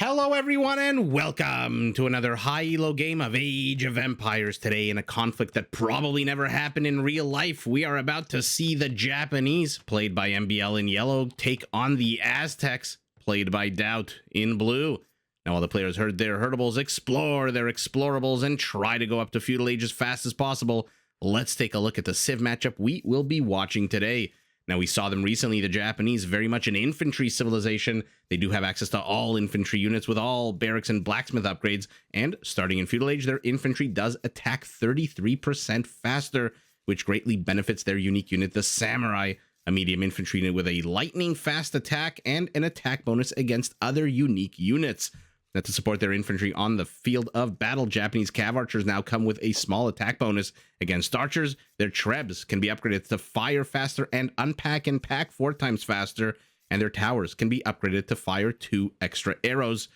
Hello everyone and welcome to another high elo game of Age of Empires. Today, in a conflict that probably never happened in real life, we are about to see the Japanese, played by MbL in yellow, take on the Aztecs, played by GL.DauT in blue. Now, while the players herd their herdables, explore their explorables, and try to go up to Feudal Age as fast as possible, let's take a look at the Civ matchup we will be watching today. Now, we saw them recently, the Japanese, very much an infantry civilization. They do have access to all infantry units with all barracks and blacksmith upgrades. And starting in Feudal Age, their infantry does attack 33% faster, which greatly benefits their unique unit, the Samurai, a medium infantry unit with a lightning fast attack and an attack bonus against other unique units. Now, to support their infantry on the field of battle, Japanese cav archers now come with a small attack bonus against archers. Their trebs can be upgraded to fire faster and unpack and pack 4 times faster, and their towers can be upgraded to fire 2 extra arrows.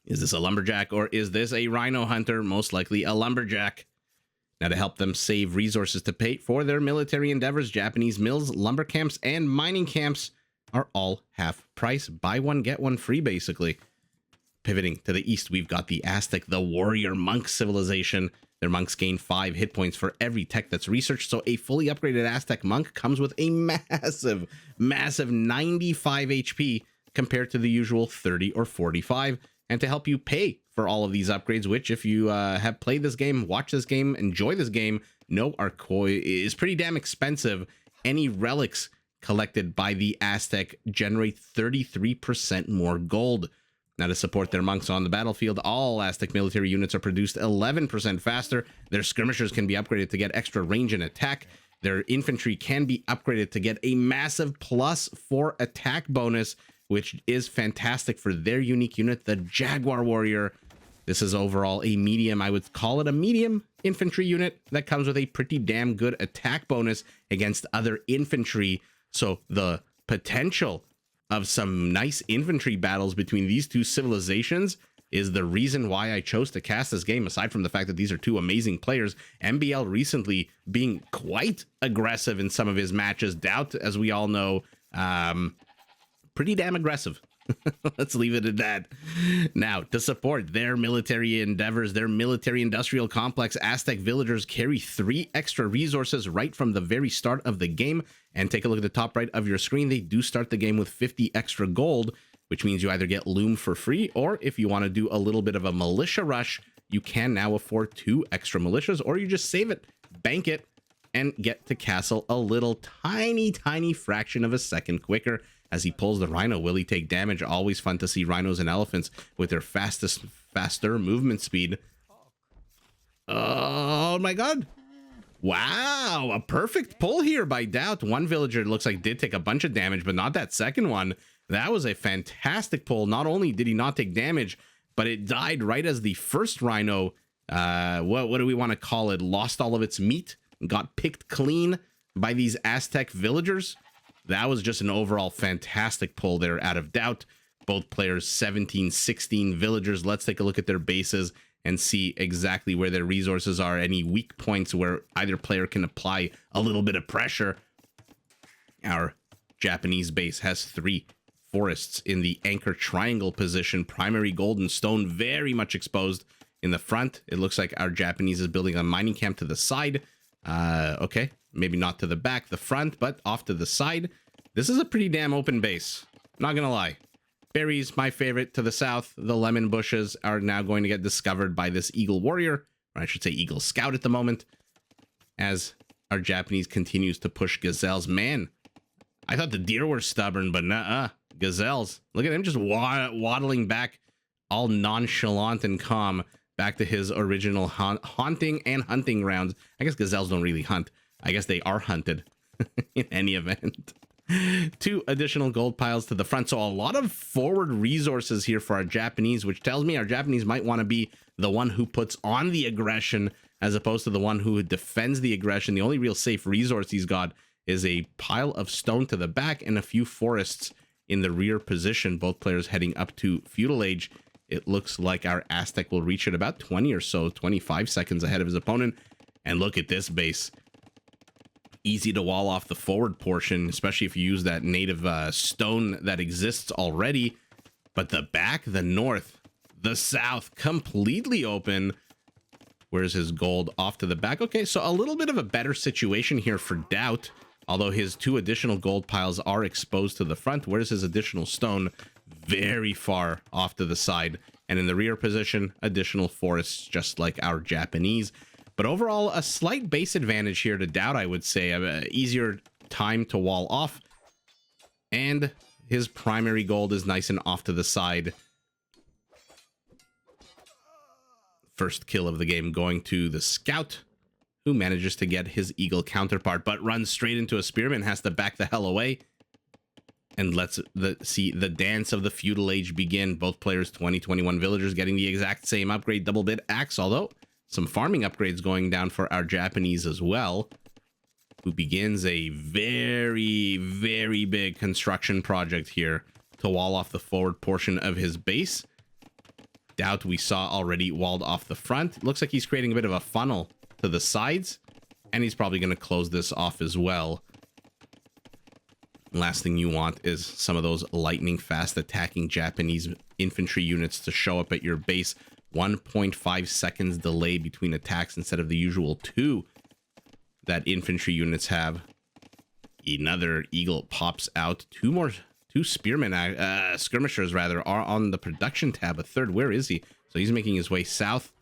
Is this a lumberjack or is this a rhino hunter? Most likely a lumberjack. Now, to help them save resources to pay for their military endeavors, Japanese mills, lumber camps, and mining camps are all half price. Buy one, get one free, basically. Pivoting to the east, we've got the Aztec, the warrior monk civilization. Their monks gain 5 hit points for every tech that's researched, so a fully upgraded Aztec monk comes with a massive 95 HP compared to the usual 30 or 45. And to help you pay for all of these upgrades, which if you have played this game, watch this game, enjoy this game, know Arkoi is pretty damn expensive. Any relics collected by the Aztec generate 33% more gold. Now, to support their monks on the battlefield, all Aztec military units are produced 11% faster. Their skirmishers can be upgraded to get extra range and attack. Their infantry can be upgraded to get a massive +4 attack bonus, which is fantastic for their unique unit, the Jaguar Warrior. This is overall a medium, I would call it a medium infantry unit that comes with a pretty damn good attack bonus against other infantry. So the potential of some nice infantry battles between these two civilizations is the reason why I chose to cast this game, aside from the fact that these are two amazing players. MbL recently being quite aggressive in some of his matches. GL.DauT, as we all know, pretty damn aggressive. Let's leave it at that. Now, to support their military endeavors, their military industrial complex, Aztec villagers carry 3 extra resources right from the very start of the game. And take a look at the top right of your screen. They do start the game with 50 extra gold, which means you either get loom for free, or if you want to do a little bit of a militia rush, you can now afford 2 extra militias, or you just save it, bank it, and get to castle a little tiny fraction of a second quicker. As he pulls the rhino, will he take damage? Always fun to see rhinos and elephants with their faster movement speed. Oh my god. Wow, a perfect pull here by GL.DauT. One villager looks like did take a bunch of damage, but not that second one. That was a fantastic pull. Not only did he not take damage, but it died right as the first rhino, what do we want to call it, lost all of its meat, got picked clean by these Aztec villagers. That was just an overall fantastic pull there out of GL.DauT. Both players 17, 16 villagers. Let's take a look at their bases and see exactly where their resources are, any weak points where either player can apply a little bit of pressure. Our Japanese base has 3 forests in the anchor triangle position, primary gold and stone very much exposed in the front. It looks like our Japanese is building a mining camp to the side. Okay, maybe not to the back, the front, but off to the side. This is a pretty damn open base, not gonna lie. Berries, my favorite, to the south. The lemon bushes are now going to get discovered by this eagle warrior, or I should say eagle scout at the moment, as our Japanese continues to push gazelles. Man, I thought the deer were stubborn, but nuh-uh. Gazelles. Look at him just waddling back, all nonchalant and calm, back to his original haunting and hunting grounds. I guess gazelles don't really hunt. I guess they are hunted in any event. 2 additional gold piles to the front, so a lot of forward resources here for our Japanese, which tells me our Japanese might want to be the one who puts on the aggression as opposed to the one who defends the aggression. The only real safe resource he's got is a pile of stone to the back and a few forests in the rear position. Both players heading up to Feudal Age. It looks like our Aztec will reach it about 20 or so, 25 seconds ahead of his opponent. And look at this base. Easy to wall off the forward portion, especially if you use that native stone that exists already. But the back, the north, the south, completely open. Where's his gold? Off to the back. Okay, so a little bit of a better situation here for DauT, although his 2 additional gold piles are exposed to the front. Where's his additional stone? Very far off to the side. And in the rear position, additional forests, just like our Japanese. But overall, a slight base advantage here to DauT, I would say. Easier time to wall off. And his primary gold is nice and off to the side. First kill of the game going to the scout, who manages to get his eagle counterpart, but runs straight into a spearman, has to back the hell away, and lets see the dance of the feudal age begin. Both players, 2021 villagers, getting the exact same upgrade, double bit axe, although some farming upgrades going down for our Japanese as well, who begins a very, very big construction project here to wall off the forward portion of his base. DauT, we saw already walled off the front. Looks like he's creating a bit of a funnel to the sides, and he's probably going to close this off as well. Last thing you want is some of those lightning fast attacking Japanese infantry units to show up at your base. 1.5 seconds delay between attacks instead of the usual 2 that infantry units have. Another eagle pops out. 2 spearmen, skirmishers rather, are on the production tab. A third, where is he? So he's making his way south.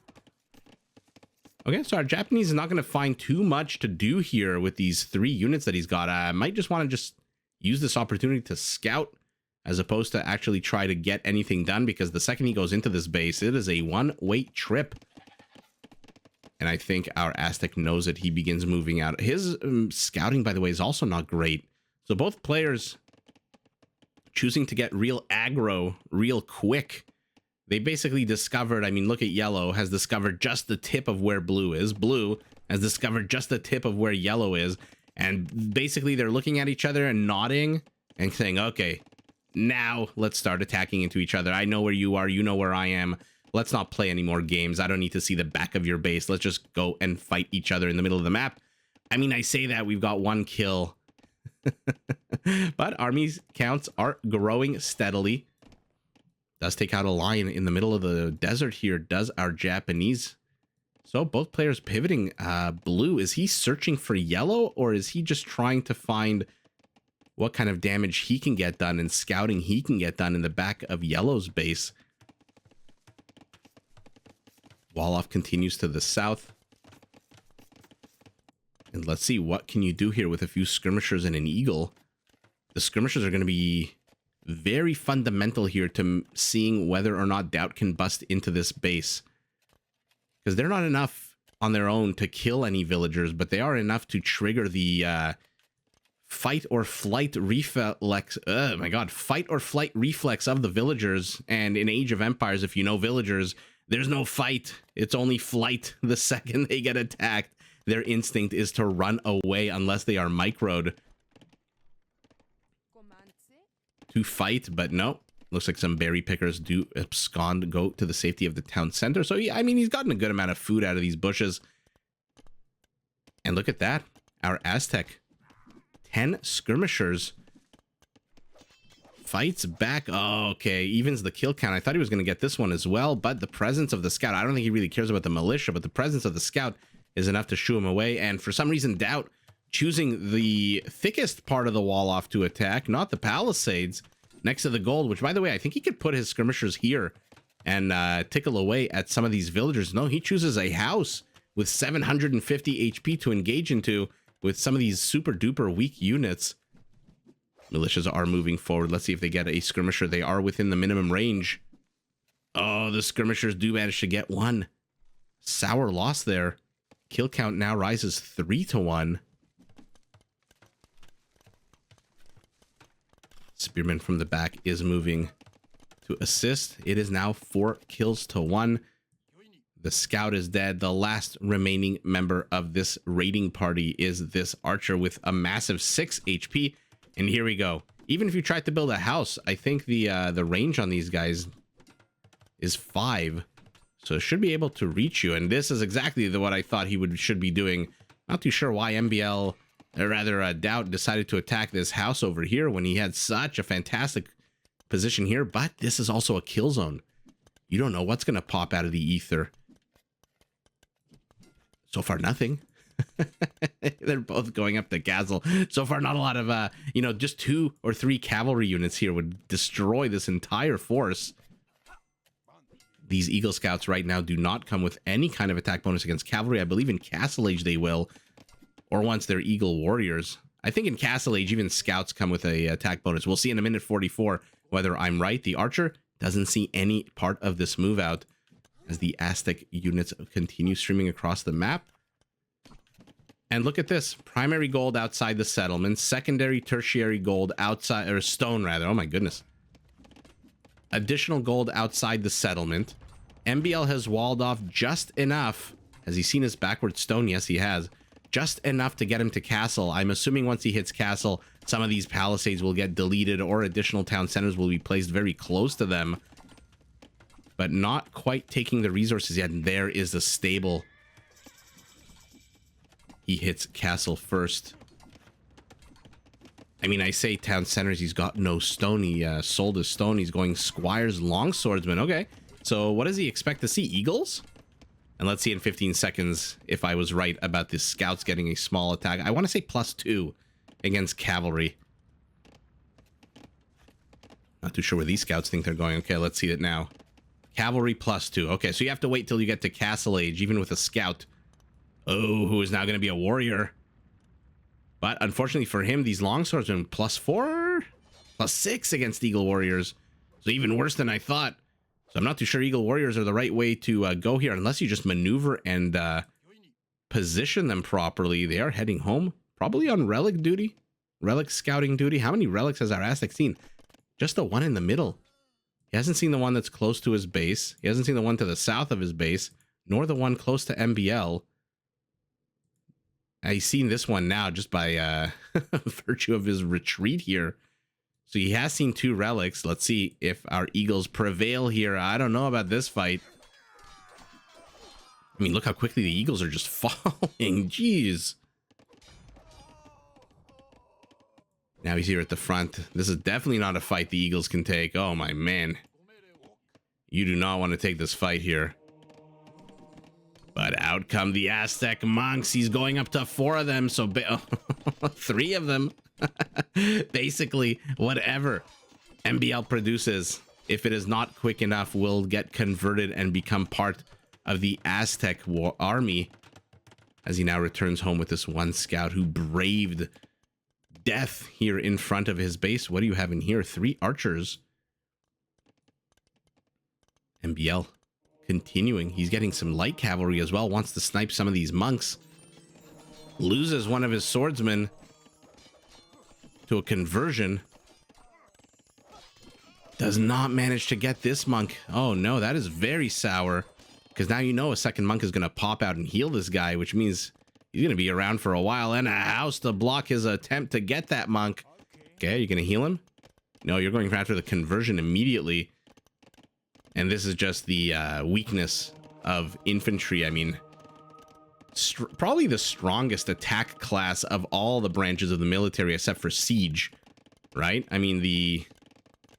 Okay, so our Japanese is not going to find too much to do here with these 3 units that he's got. I might just want to just use this opportunity to scout as opposed to actually try to get anything done, because the second he goes into this base, it is a one-way trip. And I think our Aztec knows it. He begins moving out. His scouting, by the way, is also not great. So both players choosing to get real aggro real quick. They basically discovered, I mean, look at yellow has discovered just the tip of where blue is. Blue has discovered just the tip of where yellow is. And basically they're looking at each other and nodding and saying, okay, now let's start attacking into each other. I know where you are. You know where I am. Let's not play any more games. I don't need to see the back of your base. Let's just go and fight each other in the middle of the map. I mean, I say that we've got 1 kill. But armies counts are growing steadily. Does take out a lion in the middle of the desert here, does our Japanese. So both players pivoting. Blue, is he searching for yellow, or is he just trying to find what kind of damage he can get done and scouting he can get done in the back of yellow's base? Wall-off continues to the south. And let's see, what can you do here with a few skirmishers and an eagle? The skirmishers are going to be very fundamental here to seeing whether or not DauT can bust into this base. Because they're not enough on their own to kill any villagers, but they are enough to trigger the fight or flight reflex. Oh my god, fight or flight reflex of the villagers. And in Age of Empires, if you know villagers, there's no fight. It's only flight. The second they get attacked, their instinct is to run away unless they are microed to fight. But no, looks like some berry pickers do abscond, go to the safety of the town center. So yeah, I mean, he's gotten a good amount of food out of these bushes. And look at that, our Aztec, 10 skirmishers, fights back. Oh, okay, evens the kill count. I thought he was going to get this one as well, but the presence of the scout, I don't think he really cares about the militia, but the presence of the scout is enough to shoo him away. And for some reason, DauT choosing the thickest part of the wall off to attack, not the palisades next to the gold, which, by the way, I think he could put his skirmishers here and tickle away at some of these villagers. No, he chooses a house with 750 HP to engage into with some of these super duper weak units. Militias are moving forward. Let's see if they get a skirmisher. They are within the minimum range. Oh, the skirmishers do manage to get one. Sour loss there. Kill count now rises 3-1. Spearman from the back is moving to assist. It is now 4-1. The scout is dead. The last remaining member of this raiding party is this archer with a massive 6 HP. And here we go. Even if you tried to build a house, I think the range on these guys is 5. So it should be able to reach you. And this is exactly what I thought he should be doing. Not too sure why MbL, or rather DauT, decided to attack this house over here when he had such a fantastic position here, but this is also a kill zone. You don't know what's going to pop out of the ether. So far, nothing. They're both going up the castle. So far, not a lot of, just 2 or 3 cavalry units here would destroy this entire force. These Eagle Scouts right now do not come with any kind of attack bonus against cavalry. I believe in Castle Age they will, or once they're Eagle Warriors. I think in Castle Age, even Scouts come with a attack bonus. We'll see in a minute 44 whether I'm right. The Archer doesn't see any part of this move out as the Aztec units continue streaming across the map. And look at this. Primary gold outside the settlement. Secondary, tertiary gold outside, or stone rather. Oh my goodness. Additional gold outside the settlement. MbL has walled off just enough. Has he seen his backward stone? Yes, he has. Just enough to get him to castle. I'm assuming once he hits castle, some of these palisades will get deleted or additional town centers will be placed very close to them. But not quite taking the resources yet. And there is the stable. He hits castle first. I mean, I say town centers, he's got no stone. He sold his stone. He's going squires, longswordsman. Okay. So what does he expect to see? Eagles? And let's see in 15 seconds if I was right about the scouts getting a small attack. I want to say +2 against cavalry. Not too sure where these scouts think they're going. Okay, let's see it now. Cavalry +2. Okay, so you have to wait till you get to Castle Age, even with a scout. Oh, who is now going to be a warrior. But unfortunately for him, these longswordsmen +4, +6 against Eagle Warriors. So even worse than I thought. So I'm not too sure Eagle Warriors are the right way to go here, unless you just maneuver and position them properly. They are heading home, probably on relic duty, relic scouting duty. How many relics has our Aztec seen? Just the one in the middle. He hasn't seen the one that's close to his base. He hasn't seen the one to the south of his base, nor the one close to MbL. He's seen this one now just by virtue of his retreat here. So he has seen 2 relics. Let's see if our Eagles prevail here. I don't know about this fight. I mean, look how quickly the Eagles are just falling. Jeez. Now he's here at the front. This is definitely not a fight the Eagles can take. Oh, my man. You do not want to take this fight here. But out come the Aztec monks. He's going up to 4 of them. So 3 of them. Basically, whatever MbL produces, if it is not quick enough, will get converted and become part of the Aztec army. As he now returns home with this one scout who braved death here in front of his base. What do you have in here? 3 archers. MbL continuing. He's getting some light cavalry as well. Wants to snipe some of these monks. Loses one of his swordsmen to a conversion. Does not manage to get this monk. Oh no, that is very sour. Because now you know a second monk is going to pop out and heal this guy, which means he's going to be around for a while, and a house to block his attempt to get that monk. Okay, you're going to heal him? No, you're going after the conversion immediately. And this is just the weakness of infantry. I mean, probably the strongest attack class of all the branches of the military, except for siege, right? I mean, the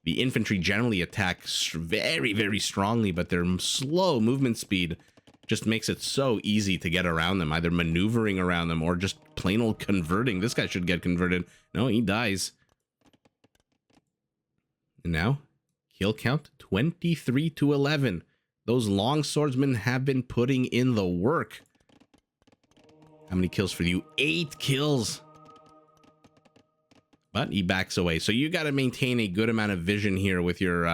infantry generally attack very, very strongly, but their slow movement speed just makes it so easy to get around them, either maneuvering around them or just plain old converting. This guy should get converted. No, he dies. And now, kill count 23 to 11. Those long swordsmen have been putting in the work. How many kills for you? 8 kills. But he backs away. So you got to maintain a good amount of vision here with your...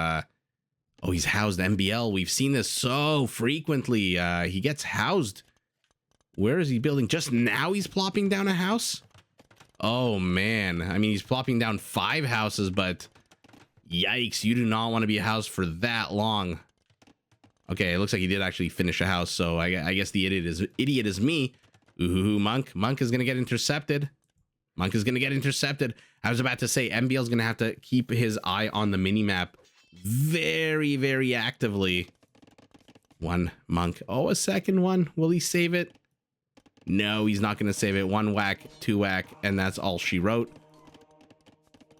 Oh, he's housed MbL. We've seen this so frequently. He gets housed. Where is he building? Just now he's plopping down a house? Oh, man. I mean, he's plopping down 5 houses, but... Yikes, you do not want to be housed for that long. Okay, it looks like he did actually finish a house, so I guess the idiot is me. Ooh, Monk. Monk is going to get intercepted. Monk is going to get intercepted. I was about to say, MbL is going to have to keep his eye on the minimap very, very actively. 1 monk. Oh, a second one. Will he save it? No, he's not going to save it. 1 whack, 2 whack, and that's all she wrote.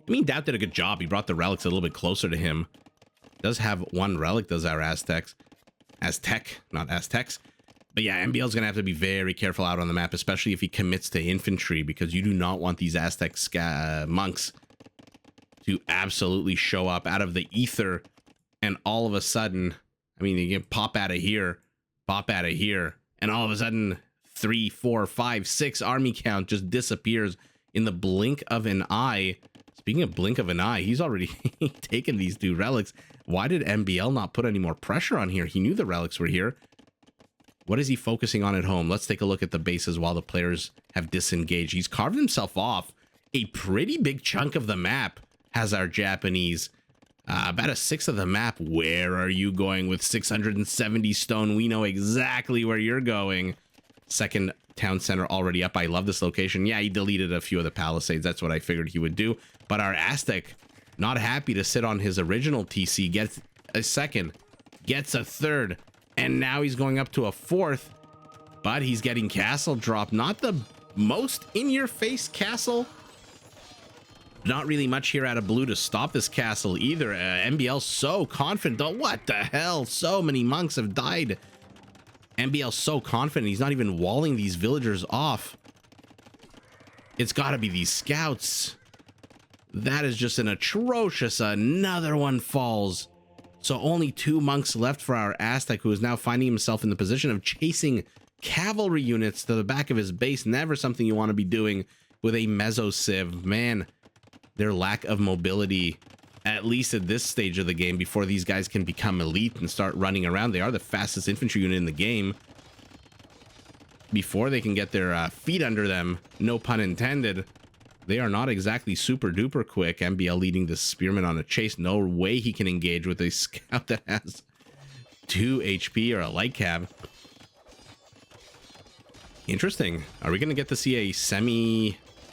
I mean, DauT did a good job. He brought the relics a little bit closer to him. Does have one relic, does our Aztecs. Aztec, not Aztecs. But yeah, MbL's going to have to be very careful out on the map, especially if he commits to infantry, because you do not want these Aztec monks to absolutely show up out of the ether. And all of a sudden, I mean, you can pop out of here, and all of a sudden, 3, 4, 5, 6 army count just disappears in the blink of an eye. Speaking of blink of an eye, he's already taken these 2 relics. Why did MbL not put any more pressure on here? He knew the relics were here. What is he focusing on at home? Let's take a look at the bases while the players have disengaged. He's carved himself off a pretty big chunk of the map, has our Japanese. About a 1/6 of the map. Where are you going with 670 stone? We know exactly where you're going. Second town center already up. I love this location. Yeah, he deleted a few of the palisades. That's what I figured he would do. But our Aztec, not happy to sit on his original TC, gets a second, gets a third, and now he's going up to a 4th. But he's getting castle drop. Not the most in-your-face castle. Not really much here out of blue to stop this castle either. MbL so confident. Oh, what the hell? So many monks have died. MbL so confident. He's not even walling these villagers off. It's got to be these scouts. That is just an atrocious. Another one falls. So only 2 monks left for our Aztec, who is now finding himself in the position of chasing cavalry units to the back of his base. Never something you want to be doing with a meso civ. Man, their lack of mobility, at least at this stage of the game, before these guys can become elite and start running around. They are the fastest infantry unit in the game. Before they can get their feet under them, no pun intended, they are not exactly super duper quick. MbL leading the spearman on a chase. No way he can engage with a scout that has 2 HP or a light cab. Interesting. Are we going to get to see a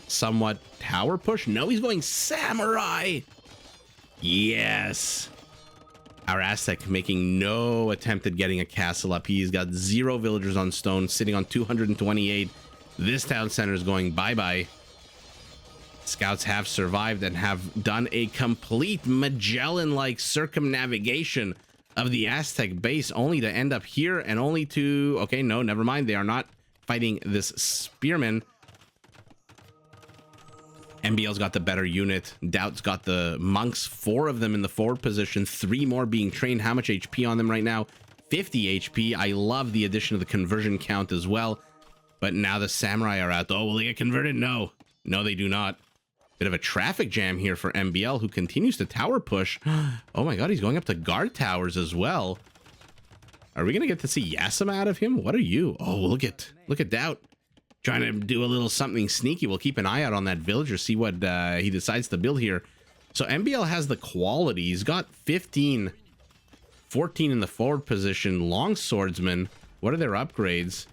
somewhat tower push? No, he's going samurai. Yes. Our Aztec making no attempt at getting a castle up. He's got 0 villagers on stone, sitting on 228. This town center is going bye-bye. Scouts have survived and have done a complete Magellan-like circumnavigation of the Aztec base, only to end up here and only to... Okay, no, never mind. They are not fighting this spearman. MbL's got the better unit. DauT's got the monks, 4 of them in the forward position, 3 more being trained. How much HP on them right now? 50 HP. I love the addition of the conversion count as well. But now the samurai are out. Oh, will they get converted? No. No, they do not. Bit of a traffic jam here for MbL, who continues to tower push. Oh my god, he's going up to guard towers as well. Are we going to get to see Yasama out of him? What are you? Oh, look at DauT. Trying to do a little something sneaky. We'll keep an eye out on that villager, see what he decides to build here. So MbL has the quality. He's got 15, 14 in the forward position. Long swordsman. What are their upgrades?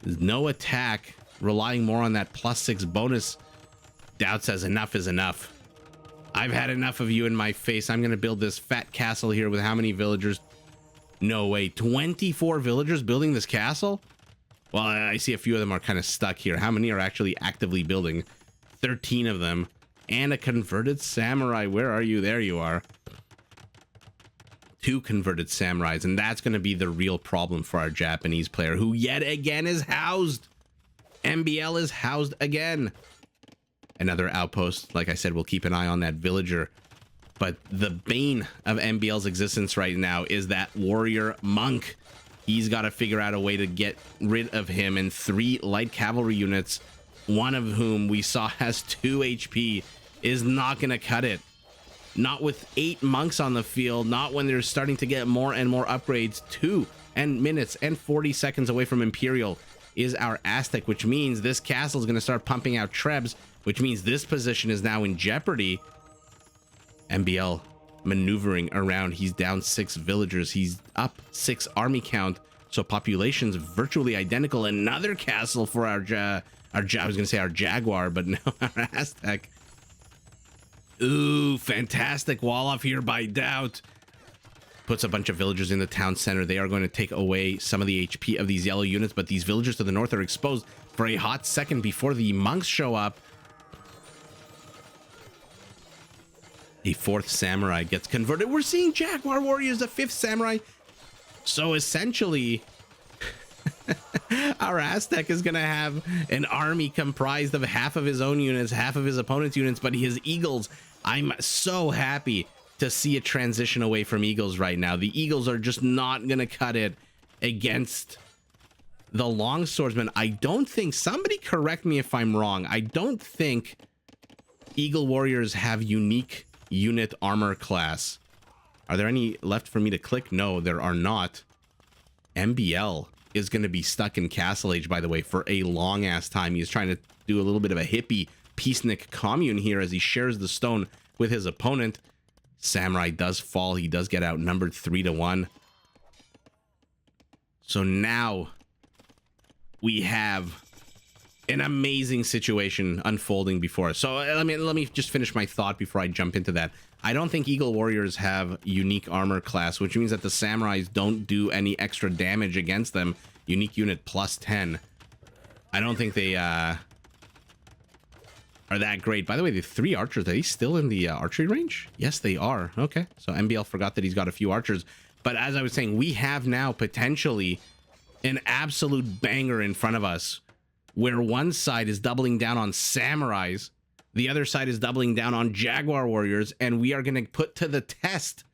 There's no attack. Relying more on that +6 bonus. DauT says enough is enough. I've had enough of you in my face. I'm going to build this fat castle here with how many villagers? No way. 24 villagers building this castle? Well, I see a few of them are kind of stuck here. How many are actually actively building? 13 of them. And a converted samurai. Where are you? There you are. 2 converted samurais. And that's going to be the real problem for our Japanese player, who yet again is housed. MbL is housed again. Another outpost. Like I said, we'll keep an eye on that villager. But the bane of MbL's existence right now is that warrior monk. He's got to figure out a way to get rid of him. And 3 light cavalry units, one of whom we saw has 2 HP, is not going to cut it. Not with 8 monks on the field. Not when they're starting to get more and more upgrades. 2 minutes and 40 seconds away from Imperial is our Aztec, which means this castle is going to start pumping out trebs, which means this position is now in jeopardy. MbL maneuvering around. He's down 6 villagers. He's up 6 army count. So population's virtually identical. Another castle for I was going to say our Jaguar, but no, our Aztec. Ooh, fantastic wall off here by DauT. Puts a bunch of villagers in the town center. They are going to take away some of the HP of these yellow units, but these villagers to the north are exposed for a hot second before the monks show up. A fourth samurai gets converted. We're seeing Jaguar warriors, a fifth samurai. So essentially, our Aztec is going to have an army comprised of half of his own units, half of his opponent's units, but his Eagles, I'm so happy to see a transition away from Eagles right now. The Eagles are just not going to cut it against the Longswordsmen. I don't think, somebody correct me if I'm wrong, I don't think Eagle warriors have unique unit armor class. Are there any left for me to click? No, there are not. MbL is going to be stuck in Castle Age, by the way, for a long ass time. He's trying to do a little bit of a hippie peacenik commune here as he shares the stone with his opponent. Samurai does fall. He does get outnumbered 3-1. So now we have an amazing situation unfolding before us. So let me just finish my thought before I jump into that. I don't think Eagle warriors have unique armor class, which means that the samurais don't do any extra damage against them. Unique unit plus 10. I don't think they are that great. By the way, the 3 archers, are they still in the archery range? Yes, they are. Okay, so MbL forgot that he's got a few archers. But as I was saying, we have now potentially an absolute banger in front of us, where one side is doubling down on samurais, the other side is doubling down on Jaguar warriors, and we are going to put to the test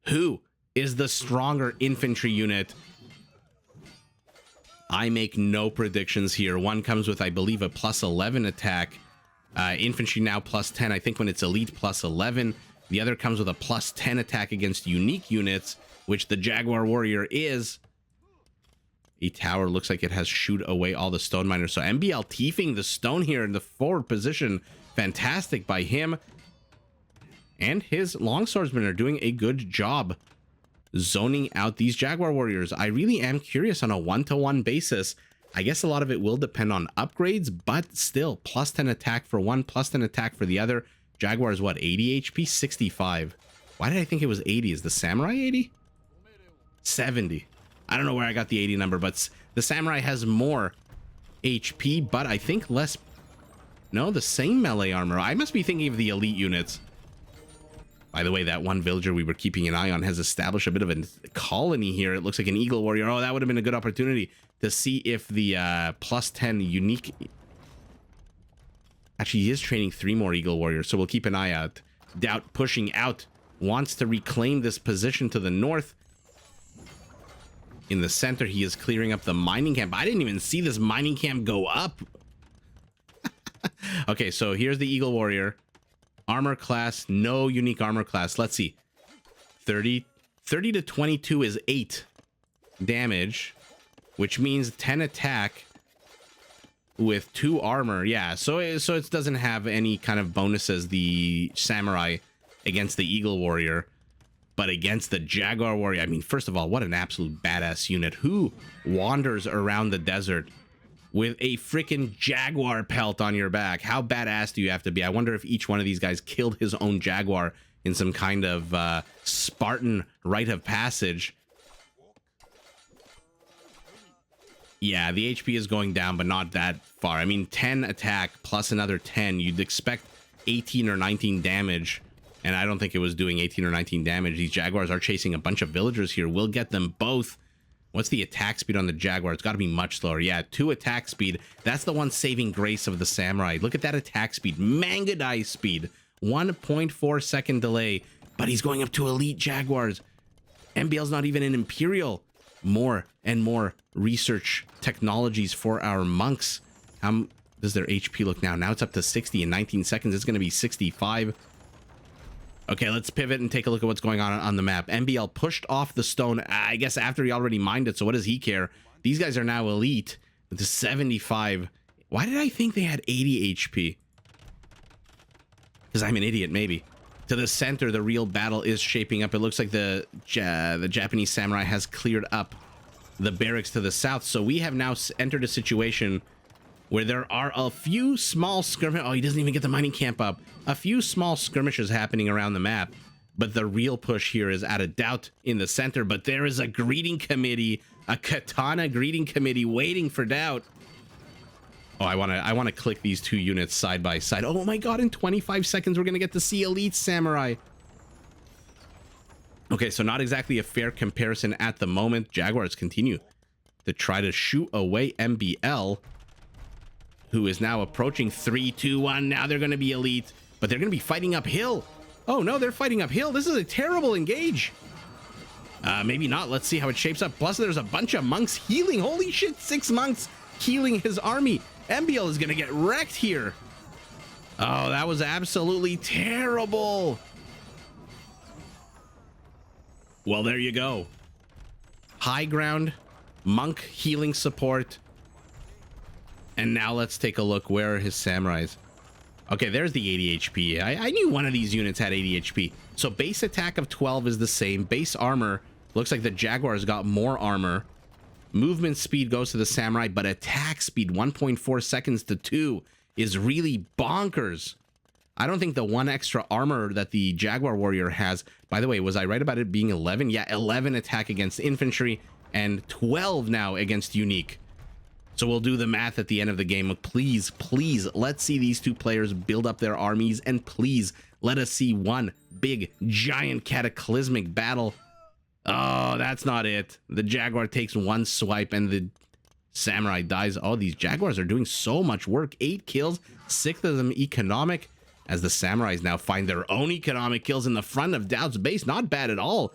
who is the stronger infantry unit. I make no predictions here. One comes with, I believe, a plus 11 attack. Infantry now plus 10. I think when it's elite, plus 11. The other comes with a plus 10 attack against unique units, which the Jaguar warrior is. A tower looks like it has shoot away all the stone miners. So MbL teefing the stone here in the forward position. Fantastic by him. And his longswordsmen are doing a good job zoning out these Jaguar warriors. I really am curious on a 1-to-1 basis. I guess a lot of it will depend on upgrades, but still, plus 10 attack for one, plus 10 attack for the other. Jaguar is what, 80 HP? 65. Why did I think it was 80? Is the samurai 80? 70. I don't know where I got the 80 number, but the samurai has more HP, but I think less. No, the same melee armor. I must be thinking of the elite units. By the way, that one villager we were keeping an eye on has established a bit of a colony here. It looks like an eagle warrior. Oh, that would have been a good opportunity to see if the plus 10 unique... Actually, he is training 3 more eagle warriors, so we'll keep an eye out. DauT pushing out. Wants to reclaim this position to the north. In the center, he is clearing up the mining camp. I didn't even see this mining camp go up. Okay, so here's the eagle warrior. Armor class, no unique armor class. Let's see. 30 to 22 is 8 damage, which means 10 attack with 2 armor. Yeah, so it doesn't have any kind of bonuses, the samurai against the eagle warrior. But against the Jaguar warrior, I mean, first of all, what an absolute badass unit. Who wanders around the desert with a freaking Jaguar pelt on your back? How badass do you have to be? I wonder if each one of these guys killed his own Jaguar in some kind of Spartan rite of passage. Yeah, the HP is going down, but not that far. I mean, 10 attack plus another 10. You'd expect 18 or 19 damage. And I don't think it was doing 18 or 19 damage. These Jaguars are chasing a bunch of villagers here. We'll get them both. What's the attack speed on the Jaguar? It's got to be much slower. Yeah, 2 attack speed. That's the one saving grace of the samurai. Look at that attack speed. Mangadai speed. 1.4 second delay. But he's going up to elite Jaguars. MbL's not even an Imperial. More and more research technologies for our monks. How does their HP look now? Now it's up to 60 in 19 seconds. It's going to be 65. Okay, let's pivot and take a look at what's going on the map. MbL pushed off the stone, I guess, after he already mined it, so what does he care? These guys are now elite with the 75. Why did I think they had 80 HP? Because I'm an idiot, maybe. To the center, the real battle is shaping up. It looks like the Japanese samurai has cleared up the barracks to the south, so we have now entered a situation where there are a few small skirmishes. Oh, he doesn't even get the mining camp up. A few small skirmishes happening around the map. But the real push here is at a DauT in the center. But there is a greeting committee, a katana greeting committee waiting for DauT. Oh, I want to click these two units side by side. Oh my god, in 25 seconds we're going to get to see Elite Samurai. Okay, so not exactly a fair comparison at the moment. Jaguars continue to try to shoot away MbL, who is now approaching 3, 2, 1. Now they're going to be Elite, but they're going to be fighting uphill. Oh no, they're fighting uphill. This is a terrible engage. Maybe not. Let's see how it shapes up. Plus, there's a bunch of monks healing. Holy shit, 6 monks healing his army. MbL is going to get wrecked here. Oh, that was absolutely terrible. Well, there you go. High ground, monk healing support. And now let's take a look. Where are his samurais? Okay, there's the 80 HP. I knew one of these units had 80 HP. So base attack of 12 is the same. Base armor, looks like the Jaguars got more armor. Movement speed goes to the samurai, but attack speed 1.4 seconds to 2 is really bonkers. I don't think the 1 extra armor that the Jaguar warrior has, by the way, was I right about it being 11? Yeah, 11 attack against infantry and 12 now against unique. So we'll do the math at the end of the game. Please, please, let's see these two players build up their armies, and please let us see one big, giant, cataclysmic battle. Oh, that's not it. The Jaguar takes 1 swipe and the samurai dies. Oh, these Jaguars are doing so much work. 8 kills, 6 of them economic, as the samurais now find their own economic kills in the front of DauT's base. Not bad at all.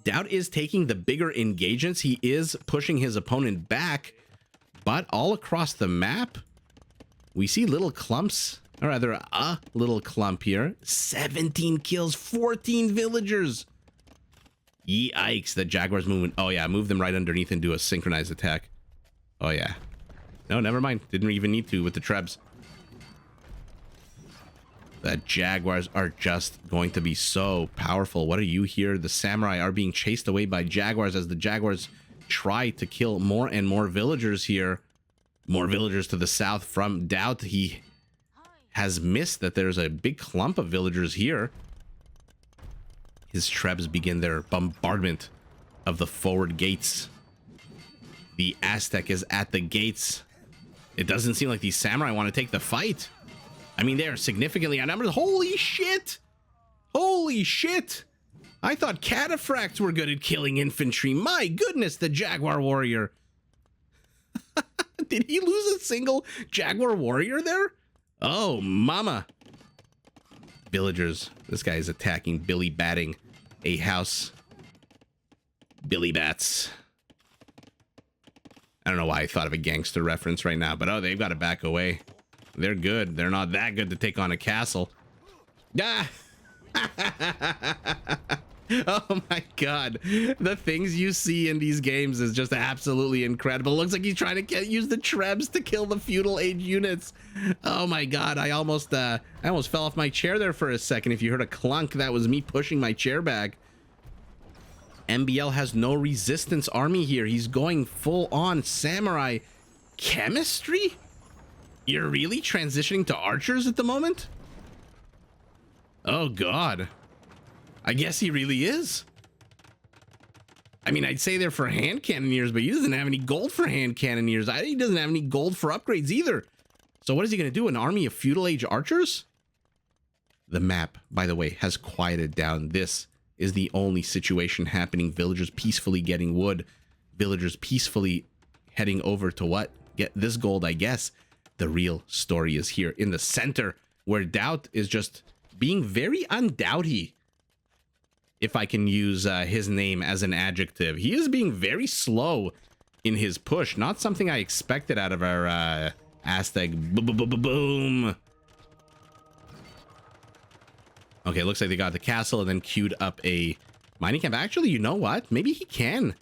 DauT is taking the bigger engagements. He is pushing his opponent back, but all across the map, we see little clumps, or rather a little clump here. 17 kills, 14 villagers. Yikes, the Jaguars movement. Oh yeah, move them right underneath and do a synchronized attack. Oh yeah. No, never mind. Didn't even need to with the Trebs. The Jaguars are just going to be so powerful. What are you here? The samurai are being chased away by Jaguars as the Jaguars try to kill more and more villagers here. More villagers to the south from DauT. He has missed that there's a big clump of villagers here. His Trebs begin their bombardment of the forward gates. The Aztec is at the gates. It doesn't seem like these samurai want to take the fight. I mean, they are significantly outnumbered. Holy shit! Holy shit! I thought cataphracts were good at killing infantry. My goodness, the Jaguar warrior. Did he lose a single Jaguar warrior there? Oh, mama. Villagers. This guy is attacking Billy Batting a house. Billy Bats. I don't know why I thought of a gangster reference right now, but oh, they've got to back away. They're good. They're not that good to take on a castle. Ah! Oh my god. The things you see in these games is just absolutely incredible. It looks like he's trying to use the Trebs to kill the Feudal Age units. Oh my god, I almost fell off my chair there for a second. If you heard a clunk, that was me pushing my chair back. MbL has no resistance army here. He's going full on samurai chemistry? You're really transitioning to archers at the moment? Oh god. I guess he really is. I mean, I'd say they're for hand cannoneers, but he doesn't have any gold for hand cannoneers. He doesn't have any gold for upgrades either. So what is he going to do? An army of Feudal Age archers? The map, by the way, has quieted down. This is the only situation happening. Villagers peacefully getting wood. Villagers peacefully heading over to what? Get this gold, I guess. The real story is here in the center, where DauT is just being very undoughty. If I can use his name as an adjective. He is being very slow in his push. Not something I expected out of our Aztec. Boom. Okay, looks like they got the castle and then queued up a mining camp. Actually, you know what? Maybe he can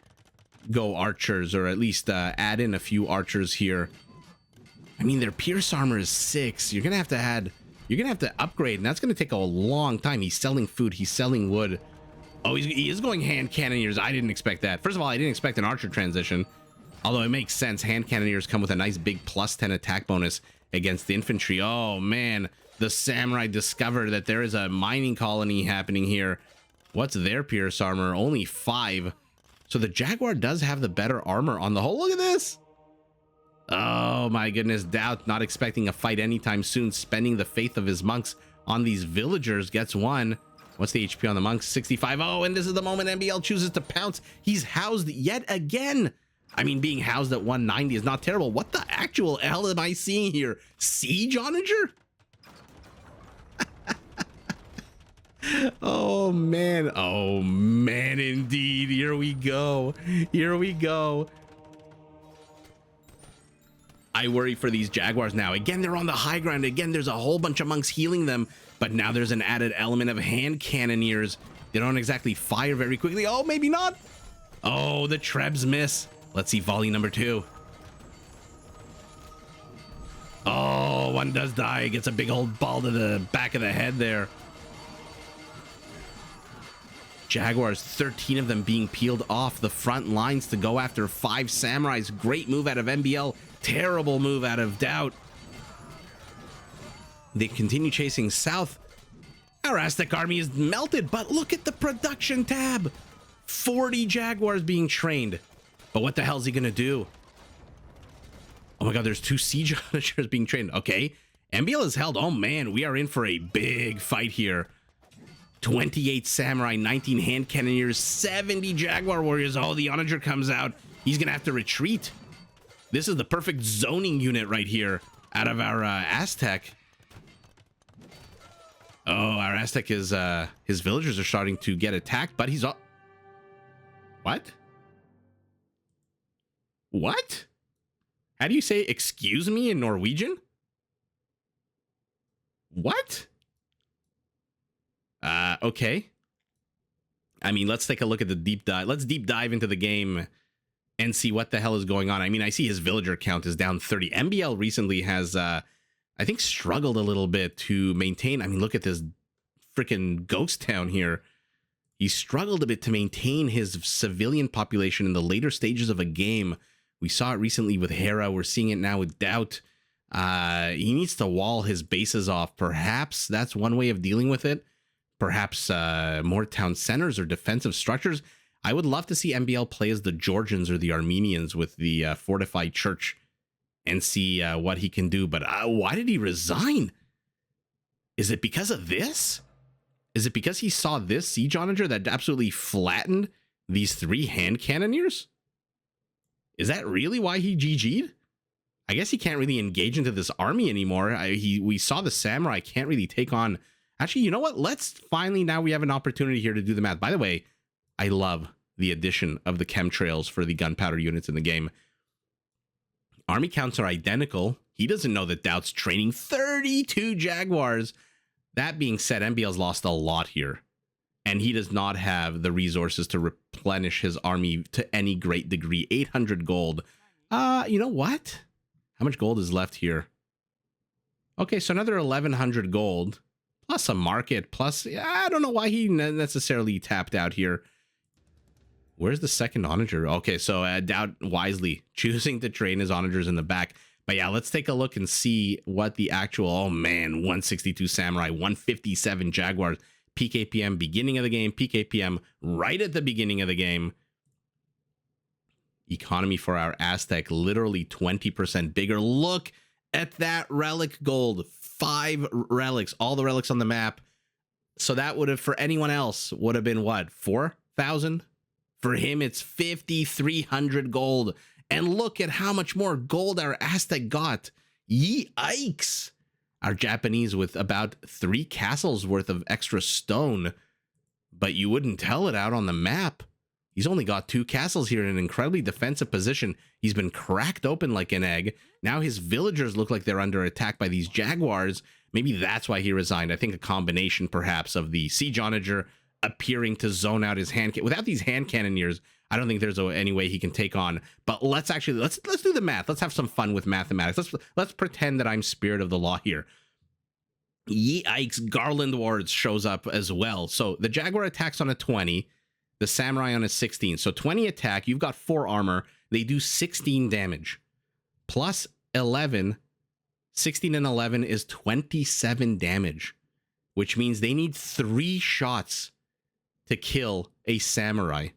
go archers, or at least add in a few archers here. I mean, their pierce armor is 6. You're gonna have to upgrade, and that's gonna take a long time. He's selling food. He's selling wood. Oh, he is going hand cannoneers. I didn't expect that. First of all, I didn't expect an archer transition. Although it makes sense. Hand cannoneers come with a nice big +10 attack bonus against the infantry. Oh, man. The samurai discovered that there is a mining colony happening here. What's their pierce armor? Only 5. So the Jaguar does have the better armor on the whole. Look at this. Oh my goodness, DauT not expecting a fight anytime soon, spending the faith of his monks on these villagers, gets one. What's the HP on the monks? 65. Oh, and this is the moment MbL chooses to pounce. He's housed yet again. I mean, being housed at 190 is not terrible. What the actual hell am I seeing here? Siege Onager? Oh man indeed. Here we go. I worry for these Jaguars now. Again, they're on the high ground. Again, there's a whole bunch of monks healing them, but now there's an added element of hand cannoneers. They don't exactly fire very quickly. Oh, maybe not. Oh, the Trebs miss. Let's see volley number 2. Oh, one does die. Gets a big old ball to the back of the head there. Jaguars, 13 of them being peeled off the front lines to go after 5 samurais. Great move out of MbL. Terrible move out of DauT. They continue chasing south. Our Aztec army is melted, but look at the production tab. 40 Jaguars being trained. But what the hell is he gonna do? Oh my god, there's 2 siege onagers being trained. Okay, MbL is held. Oh man, we are in for a big fight here. 28 samurai, 19 hand cannoneers, 70 Jaguar warriors. Oh, the onager comes out. He's gonna have to retreat. This is the perfect zoning unit right here out of our Aztec. Oh, our Aztec is, his villagers are starting to get attacked, but he's all... What? What? How do you say excuse me in Norwegian? What? Okay. I mean, let's take a look at the deep dive. Let's deep dive into the game and see what the hell is going on. I mean, I see his villager count is down 30. MbL recently has, I think, struggled a little bit to maintain. I mean, look at this freaking ghost town here. He struggled a bit to maintain his civilian population in the later stages of a game. We saw it recently with Hera. We're seeing it now with DauT. He needs to wall his bases off. Perhaps that's one way of dealing with it. Perhaps more town centers or defensive structures. I would love to see MbL play as the Georgians or the Armenians with the fortified church and see what he can do. But why did he resign? Is it because of this? Is it because he saw this siege onager that absolutely flattened these 3 hand cannoneers? Is that really why he GG'd? I guess he can't really engage into this army anymore. We saw the samurai can't really take on... Actually, you know what? Let's finally, now we have an opportunity here to do the math. By the way, I love the addition of the chemtrails for the gunpowder units in the game. Army counts are identical. He doesn't know that DauT's training 32 Jaguars. That being said, MbL's lost a lot here. And he does not have the resources to replenish his army to any great degree. 800 gold. You know what? How much gold is left here? Okay, so another 1100 gold. Plus a market, plus, I don't know why he necessarily tapped out here. Where's the second onager? Okay, so DauT wisely choosing to train his onagers in the back. But yeah, let's take a look and see what the actual, oh man, 162 samurai, 157 jaguars, PKPM beginning of the game, PKPM right at the beginning of the game. Economy for our Aztec, literally 20% bigger. Look at that relic gold. 5 relics, all the relics on the map. So that would have, for anyone else, would have been what, 4,000? For him, it's 5,300 gold. And look at how much more gold our Aztec got. Yikes! Our Japanese with about 3 castles worth of extra stone. But you wouldn't tell it out on the map. He's only got 2 castles here in an incredibly defensive position. He's been cracked open like an egg. Now his villagers look like they're under attack by these jaguars. Maybe that's why he resigned. I think a combination perhaps of the siege onager appearing to zone out his hand. Without these hand cannoneers, I don't think there's any way he can take on. But let's do the math. Let's have some fun with mathematics. Let's pretend that I'm spirit of the law here. Yikes, Garland Wards shows up as well. So the jaguar attacks on a 20. The samurai on a 16. So 20 attack, you've got 4 armor. They do 16 damage. Plus 11. 16 and 11 is 27 damage. Which means they need 3 shots to kill a samurai.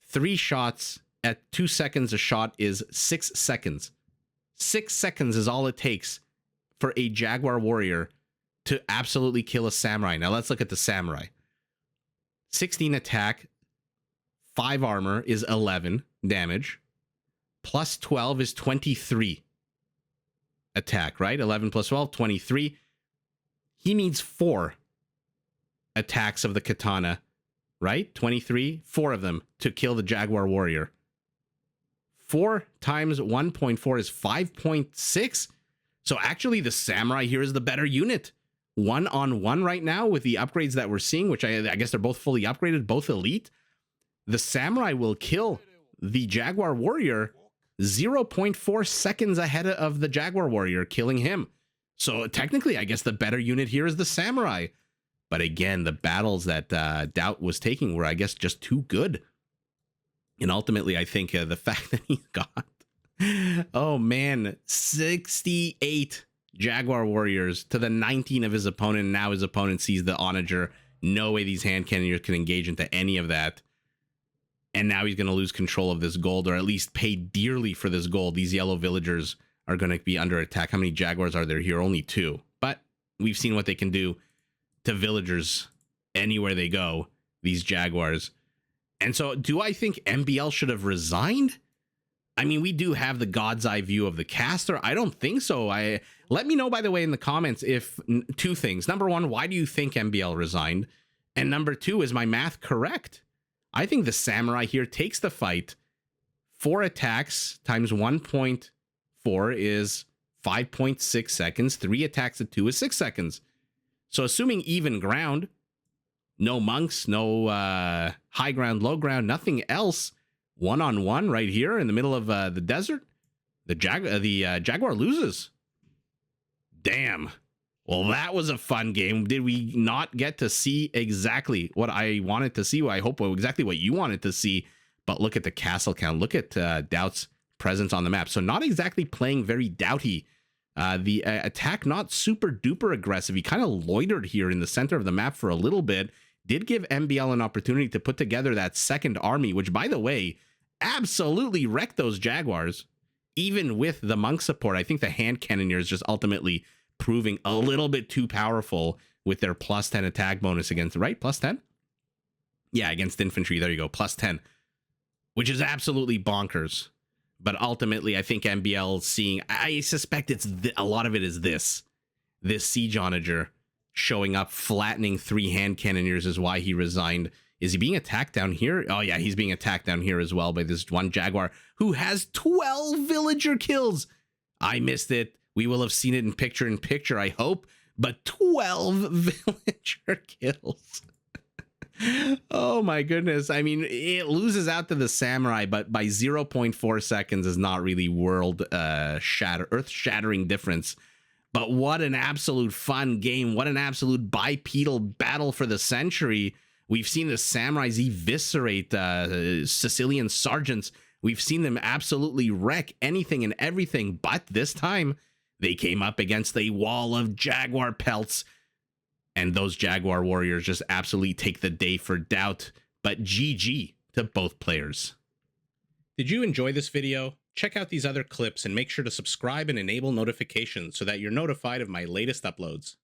3 shots at 2 seconds a shot is 6 seconds. 6 seconds is all it takes for a Jaguar warrior to absolutely kill a samurai. Now let's look at the samurai. 16 attack, 5 armor is 11 damage, plus 12 is 23 attack, right? 11 plus 12, 23. He needs 4 attacks of the katana, right? 23, 4 of them to kill the Jaguar warrior. 4 times 1.4 is 5.6. So actually the samurai here is the better unit. 1-on-1 right now with the upgrades that we're seeing, which I guess they're both fully upgraded, both elite. The samurai will kill the Jaguar warrior 0.4 seconds ahead of the Jaguar warrior, killing him. So technically, I guess the better unit here is the samurai. But again, the battles that DauT was taking were, I guess, just too good. And ultimately, I think the fact that he's got, oh man, 68 Jaguar warriors to the 19 of his opponent. Now his opponent sees the onager. No way these hand cannoneers can engage into any of that. And now he's going to lose control of this gold, or at least pay dearly for this gold. These yellow villagers are going to be under attack. How many Jaguars are there here? Only 2. But we've seen what they can do to villagers anywhere they go, these Jaguars. And so do I think MbL should have resigned? I mean, we do have the God's eye view of the caster. I don't think so. Let me know, by the way, in the comments, if 2 things. Number 1, why do you think MbL resigned? And number 2, is my math correct? I think the samurai here takes the fight. 4 attacks times 1.4 is 5.6 seconds. 3 attacks at 2 is 6 seconds. So assuming even ground, no monks, no high ground, low ground, nothing else, 1-on-1 right here in the middle of the desert, the Jaguar loses. Damn. Well, that was a fun game. Did we not get to see exactly what I wanted to see? I hope exactly what you wanted to see. But look at the castle count. Look at DauT's presence on the map. So not exactly playing very DauT-y. The attack not super duper aggressive. He kind of loitered here in the center of the map for a little bit. Did give MbL an opportunity to put together that second army, which, by the way, absolutely wrecked those Jaguars. Even with the monk support, I think the hand cannoneers just ultimately proving a little bit too powerful with their plus 10 attack bonus against, right? Plus 10? Yeah, against infantry. There you go. Plus 10, which is absolutely bonkers. But ultimately, I think MbL seeing, I suspect it's a lot of it is this siege onager showing up, flattening 3 hand cannoneers is why he resigned. Is he being attacked down here? Oh yeah, he's being attacked down here as well by this one Jaguar who has 12 villager kills. I missed it. We will have seen it in picture, I hope, but 12 villager kills. Oh my goodness. I mean, it loses out to the samurai, but by 0.4 seconds is not really earth-shattering difference. But what an absolute fun game. What an absolute bipedal battle for the century. We've seen the samurais eviscerate Sicilian sergeants. We've seen them absolutely wreck anything and everything, but this time they came up against a wall of Jaguar pelts. And those Jaguar warriors just absolutely take the day for DauT. But GG to both players. Did you enjoy this video? Check out these other clips and make sure to subscribe and enable notifications so that you're notified of my latest uploads.